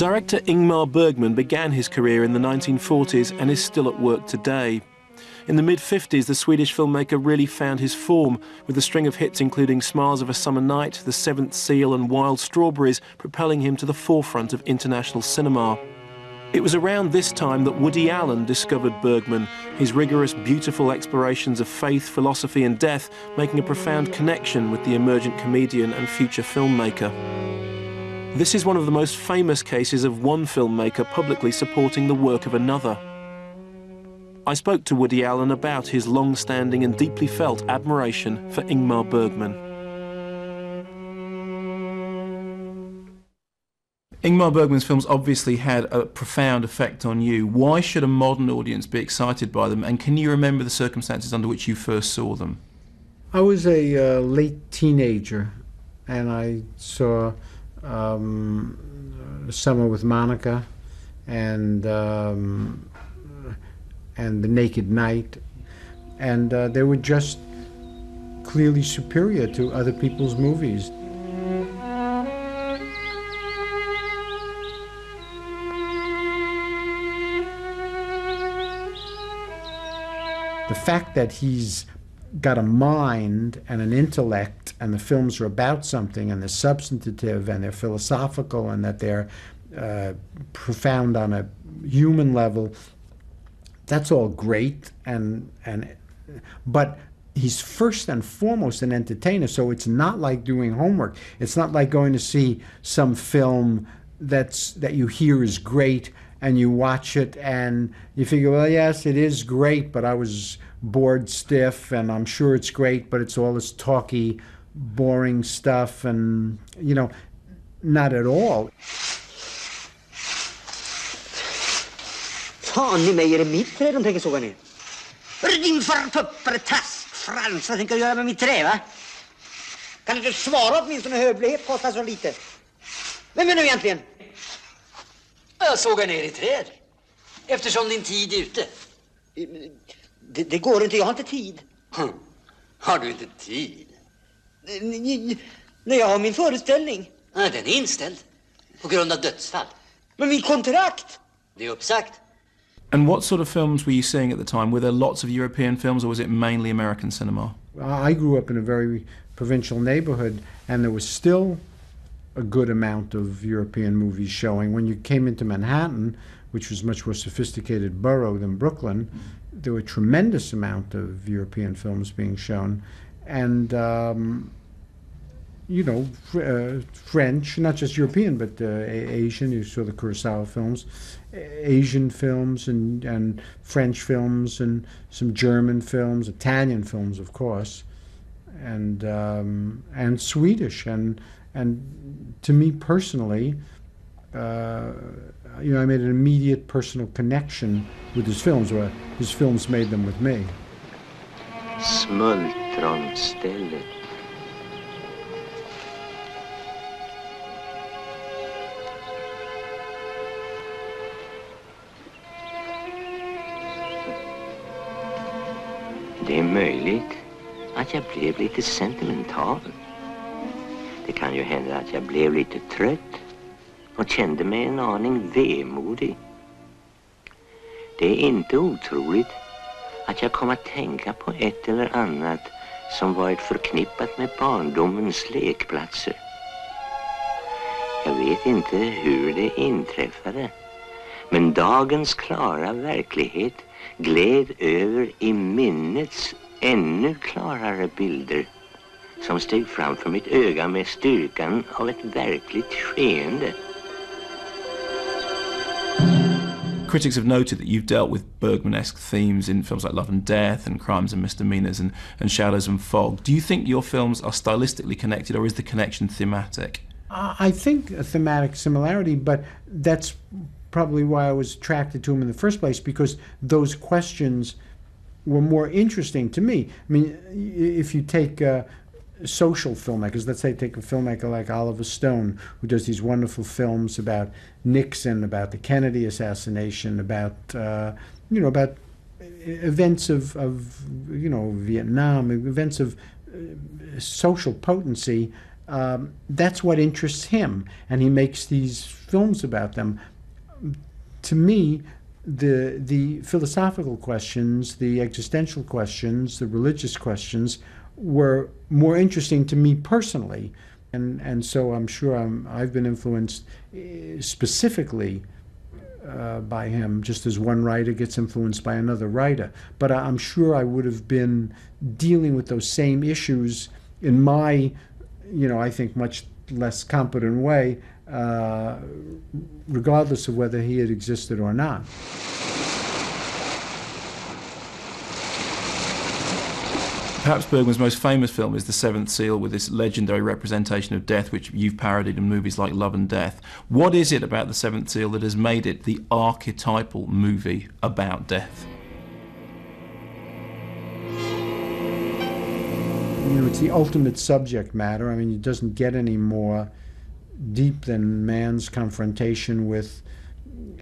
Director Ingmar Bergman began his career in the 1940s and is still at work today. In the mid-50s, the Swedish filmmaker really found his form, with a string of hits including Smiles of a Summer Night, The Seventh Seal and Wild Strawberries propelling him to the forefront of international cinema. It was around this time that Woody Allen discovered Bergman, his rigorous, beautiful explorations of faith, philosophy and death making a profound connection with the emergent comedian and future filmmaker. This is one of the most famous cases of one filmmaker publicly supporting the work of another. I spoke to Woody Allen about his long-standing and deeply felt admiration for Ingmar Bergman. Ingmar Bergman's films obviously had a profound effect on you. Why should a modern audience be excited by them, and can you remember the circumstances under which you first saw them? I was a late teenager, and I saw Summer with Monica and The Naked Night, and they were just clearly superior to other people's movies. The fact that he's got a mind and an intellect, and the films are about something, and they're substantive, and they're philosophical, and that they're profound on a human level, that's all great. But he's first and foremost an entertainer, so it's not like doing homework. It's not like going to see some film that you hear is great, and you watch it and you figure, well, yes, it is great, but I was bored stiff, and I'm sure it's great, but it's all this talky, boring stuff, and, you know, not at all. Fan i mig, är det mitt träd de tänker såga ner? Din förpuppare taskfrans, vad tänker du göra med mitt trä, va? Kan du inte svara åtminstone hövlighet kostar så lite? Vem är du egentligen? Jag sågar ner i träd. Eftersom din tid är ute. Det går inte, jag har inte tid. Har du inte tid? Nej, jag har min föreställning. Ja, den är inställd. På grund av dödsfall. Men min kontrakt! Det är uppsagt. And what sort of films were you seeing at the time? Were there lots of European films, or was it mainly American cinema? I grew up in a very provincial neighborhood, and there was still a good amount of European movies showing. When you came into Manhattan, which was a much more sophisticated borough than Brooklyn, there were a tremendous amount of European films being shown. And, you know, French, not just European, but Asian. You saw the Kurosawa films, Asian films and French films, and some German films, Italian films, of course, and Swedish. And to me personally, you know, I made an immediate personal connection with his films, or his films made them with me. Smultronstället. Det är möjligt att jag blev lite sentimental. Det kan ju hända att jag blev lite trött och kände mig en aning vemodig. Det är inte otroligt att jag kom att tänka på ett eller annat som varit förknippat med barndomens lekplatser. Jag vet inte hur det inträffade, men dagens klara verklighet gled över i minnets ännu klarare bilder som steg framför mitt öga med styrkan av ett verkligt skeende. Critics have noted that you've dealt with Bergman-esque themes in films like Love and Death and Crimes and Misdemeanors and Shadows and Fog. Do you think your films are stylistically connected, or is the connection thematic? I think a thematic similarity, but that's probably why I was attracted to him in the first place, because those questions were more interesting to me. I mean, if you take social filmmakers, let's say take a filmmaker like Oliver Stone, who does these wonderful films about Nixon, about the Kennedy assassination, about you know, about events of you know, Vietnam, events of social potency, That's what interests him, and he makes these films about them. To me, the philosophical questions, the existential questions, the religious questions were more interesting to me personally. And so I'm sure I've been influenced specifically by him, just as one writer gets influenced by another writer. But I'm sure I would have been dealing with those same issues in my, I think much less competent way, regardless of whether he had existed or not. Perhaps Bergman's most famous film is The Seventh Seal, with this legendary representation of death, which you've parodied in movies like Love and Death. What is it about The Seventh Seal that has made it the archetypal movie about death? It's the ultimate subject matter. I mean, it doesn't get any more deep than man's confrontation with,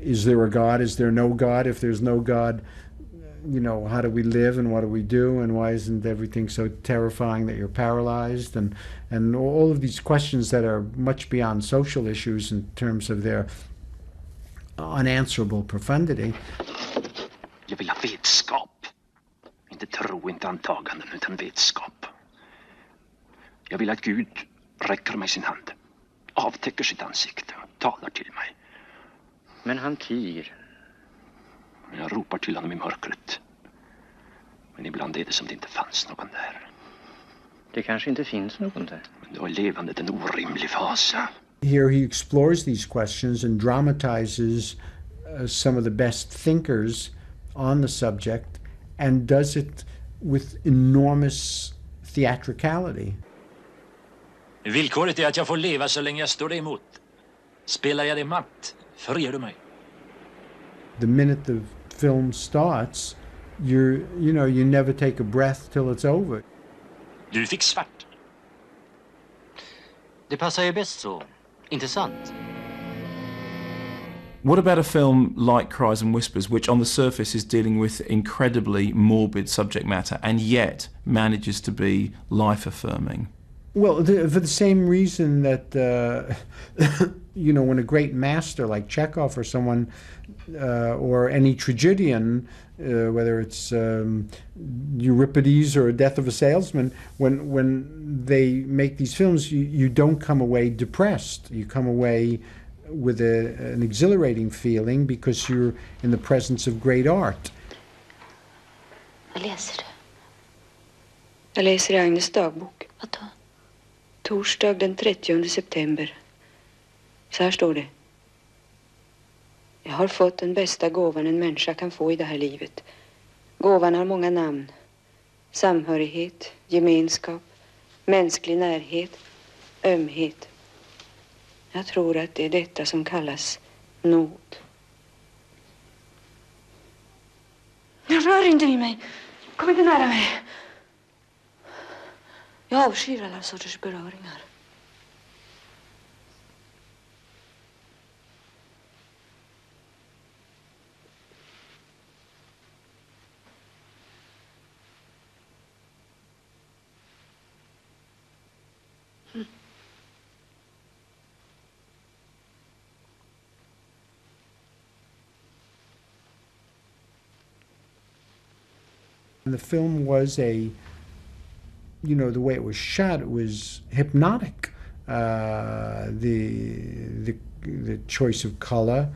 is there a God, is there no God? If there's no God, how do we live and what do we do, and why isn't everything so terrifying that you're paralyzed, and all of these questions that are much beyond social issues in terms of their unanswerable profundity. Jag vill ha vetskap, inte tro, inte antaganden, utan vetskap. Jag vill att Gud räcker mig sin hand, avtäcker sitt ansikte och talar till mig. Men han tiger. Jag ropar till honom i mörkret. Men ibland är det som det inte fanns någon där. Det kanske inte finns någon där. Men då är levandet en orimlig fasa. Here he explores these questions and dramatizes some of the best thinkers on the subject, and does it with enormous theatricality. Villkoret är att jag får leva så länge jag står dig emot. Spelar jag dig matt, friar du mig. The minute the film starts, you never take a breath till it's over. Du fick svart. Det passar ju bäst så, inte sant? What about a film like Cries and Whispers, which on the surface is dealing with incredibly morbid subject matter and yet manages to be life-affirming? Well, for the same reason that, when a great master like Chekhov or someone, or any tragedian, whether it's Euripides or Death of a Salesman, when they make these films, you don't come away depressed. You come away with an exhilarating feeling because you're in the presence of great art. Vad läser du? Jag läser i Agnes dagbok. Vad då? Torsdag den 30 september. Så här står det. Jag har fått den bästa gåvan en människa kan få i det här livet. Gåvan har många namn. Samhörighet, gemenskap, mänsklig närhet, ömhet. Jag tror att det är detta som kallas nåd. Jag rör inte vid mig. Kom inte nära mig. Jag avskyr alla sorters beröringar. And the film was the way it was shot, it was hypnotic. The choice of color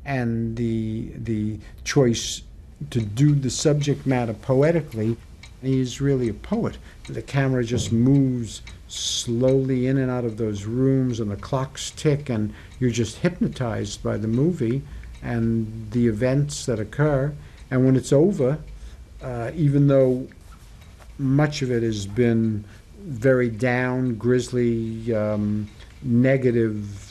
and the choice to do the subject matter poetically. He's really a poet. The camera just moves slowly in and out of those rooms, and the clocks tick, and you're just hypnotized by the movie and the events that occur. And when it's over, even though much of it has been very down, grisly, negative